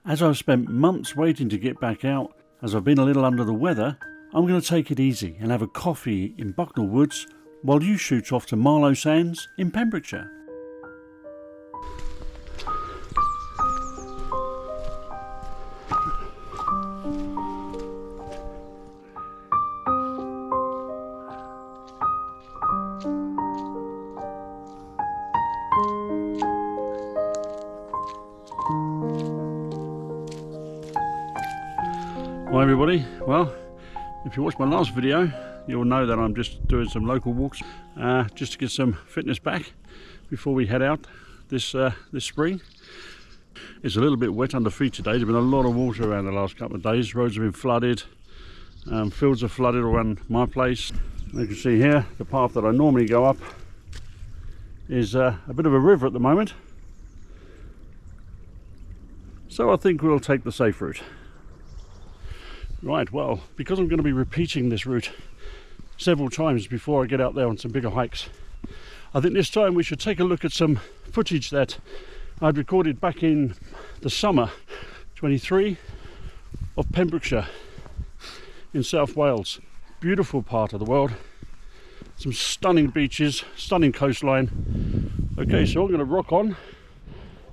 As I've spent months waiting to get back out, as I've been a little under the weather, I'm going to take it easy and have a coffee in Bucknell Woods while you shoot off to Marloes Sands in Pembrokeshire. Hi everybody, well, if you watched my last video you'll know that I'm just doing some local walks just to get some fitness back before we head out this spring. It's a little bit wet under feet today. There's been a lot of water around the last couple of days. Roads have been flooded, fields are flooded around my place. You can see here the path that I normally go up is a bit of a river at the moment, so I think we'll take the safe route. Right, well, because I'm going to be repeating this route several times before I get out there on some bigger hikes, I think this time we should take a look at some footage that I'd recorded back in the summer 23 of Pembrokeshire in South Wales. Beautiful part of the world, some stunning beaches, stunning coastline. Okay, so I'm going to rock on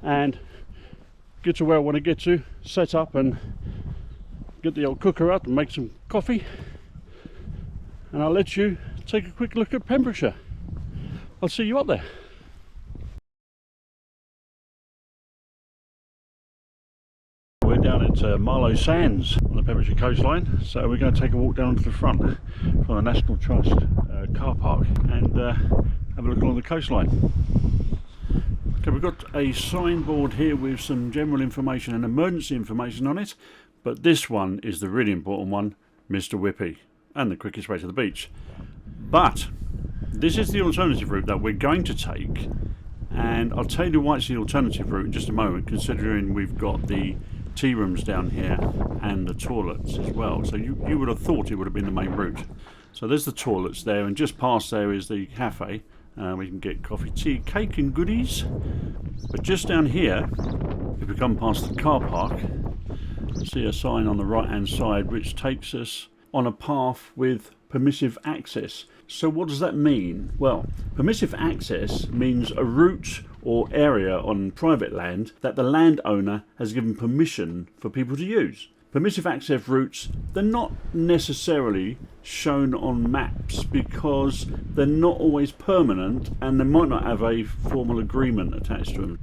and get to where I want to get to, set up and get the old cooker out and make some coffee, and I'll let you take a quick look at Pembrokeshire. I'll see you up there. We're down at Marloes Sands on the Pembrokeshire coastline, so we're going to take a walk down to the front from the National Trust car park and have a look along the coastline. Okay, we've got a signboard here with some general information and emergency information on it. But this one is the really important one, Mr. Whippy, and the quickest way to the beach. But this is the alternative route that we're going to take, and I'll tell you why it's the alternative route in just a moment, considering we've got the tea rooms down here and the toilets as well. So you would have thought it would have been the main route. So there's the toilets there, and just past there is the cafe. We can get coffee, tea, cake and goodies. But just down here, if we come past the car park, see a sign on the right hand side which takes us on a path with permissive access. So what does that mean? Well, permissive access means a route or area on private land that the landowner has given permission for people to use. Permissive access routes, they're not necessarily shown on maps because they're not always permanent and they might not have a formal agreement attached to them.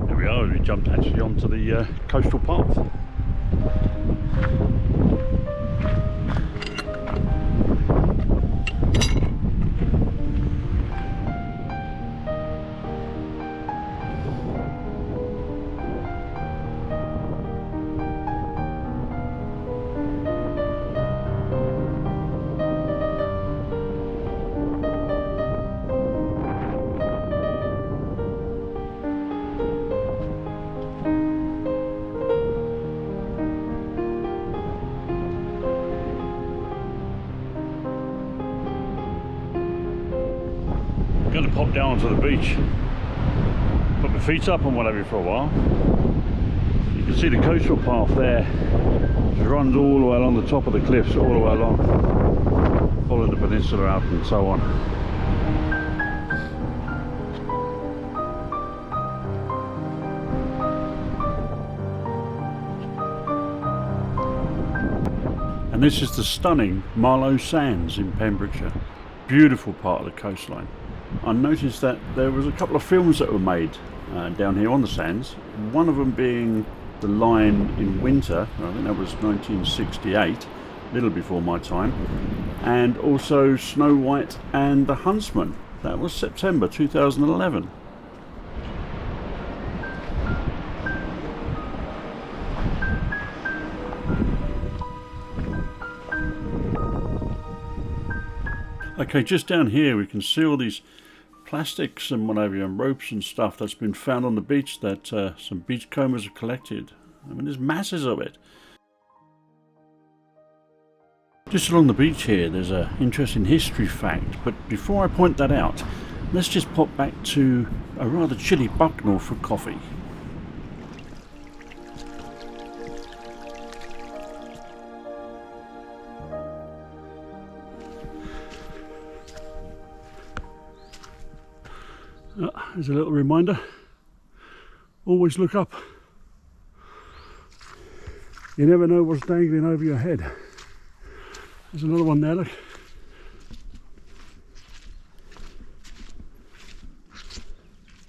There we are, we jumped actually onto the coastal path. I'm going to pop down onto the beach, put my feet up and whatever for a while. You can see the coastal path there, which runs all the way along the top of the cliffs, all the way along, following the peninsula out and so on. And this is the stunning Marloes Sands in Pembrokeshire. Beautiful part of the coastline. I noticed that there was a couple of films that were made down here on the sands, one of them being The Lion in Winter, I think that was 1968, a little before my time, and also Snow White and the Huntsman, that was September 2011. Okay, just down here we can see all these plastics and whatever, and ropes and stuff that's been found on the beach that some beachcombers have collected. I mean, there's masses of it. Just along the beach here there's an interesting history fact, but before I point that out, let's just pop back to a rather chilly Bucknell for coffee. as a little reminder, always look up. You never know what's dangling over your head. There's another one there, look.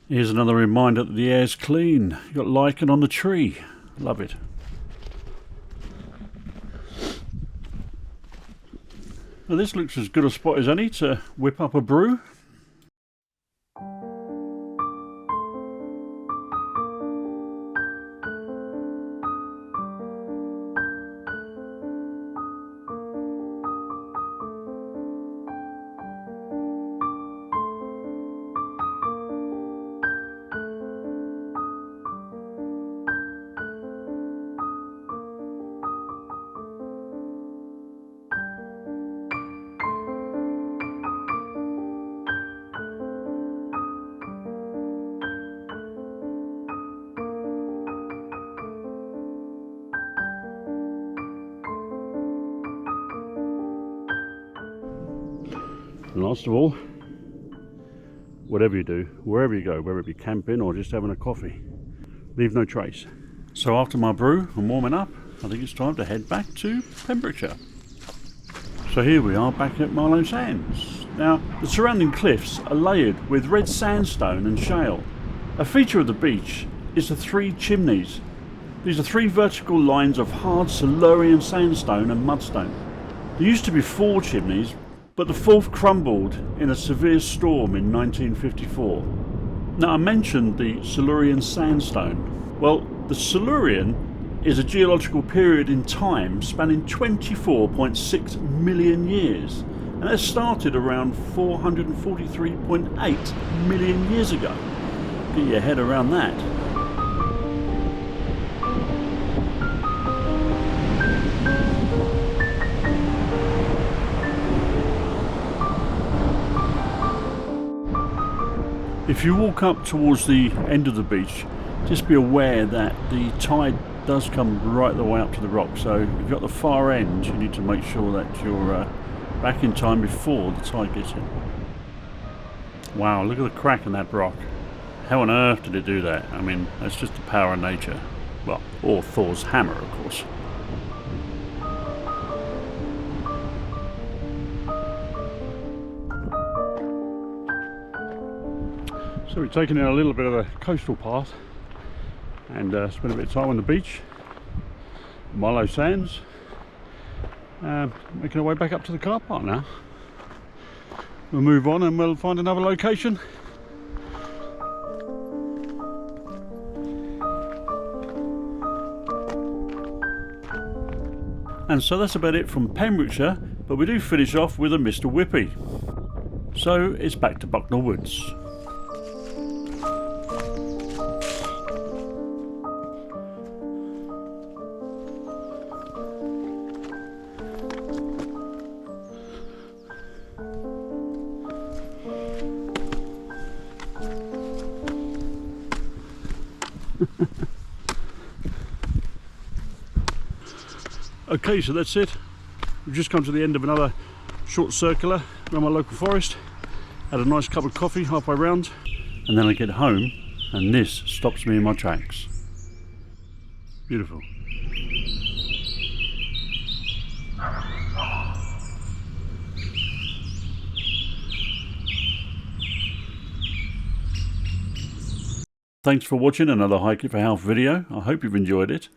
Here's another reminder that the air's clean. You've got lichen on the tree. Love it. Well, this looks as good a spot as any to whip up a brew. And last of all, whatever you do, wherever you go, whether it be camping or just having a coffee, leave no trace. So after my brew and warming up, I think it's time to head back to Pembrokeshire. So here we are back at Marloes Sands. Now, the surrounding cliffs are layered with red sandstone and shale. A feature of the beach is the Three Chimneys. These are 3 vertical lines of hard silurian sandstone and mudstone. There used to be 4 chimneys, but the 4th crumbled in a severe storm in 1954. Now, I mentioned the Silurian sandstone. Well, the Silurian is a geological period in time spanning 24.6 million years, and that started around 443.8 million years ago. Get your head around that. If you walk up towards the end of the beach, just be aware that the tide does come right the way up to the rock. So if you've got the far end, you need to make sure that you're back in time before the tide gets in. Wow, look at the crack in that rock. How on earth did it do that? I mean, that's just the power of nature. Well, or Thor's hammer, of course. So we've taken in a little bit of a coastal path and spent a bit of time on the beach, Marloes Sands, making our way back up to the car park now. We'll move on and we'll find another location. And so that's about it from Pembrokeshire, but we do finish off with a Mr. Whippy. So it's back to Bucknell Woods. Okay, so that's it. We've just come to the end of another short circular around my local forest. Had a nice cup of coffee halfway round, and then I get home and this stops me in my tracks. Beautiful. Thanks for watching another Hike It for Health video. I hope you've enjoyed it.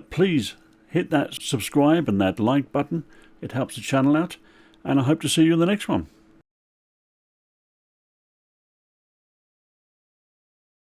Please hit that subscribe and that like button. It helps the channel out, and I hope to see you in the next one.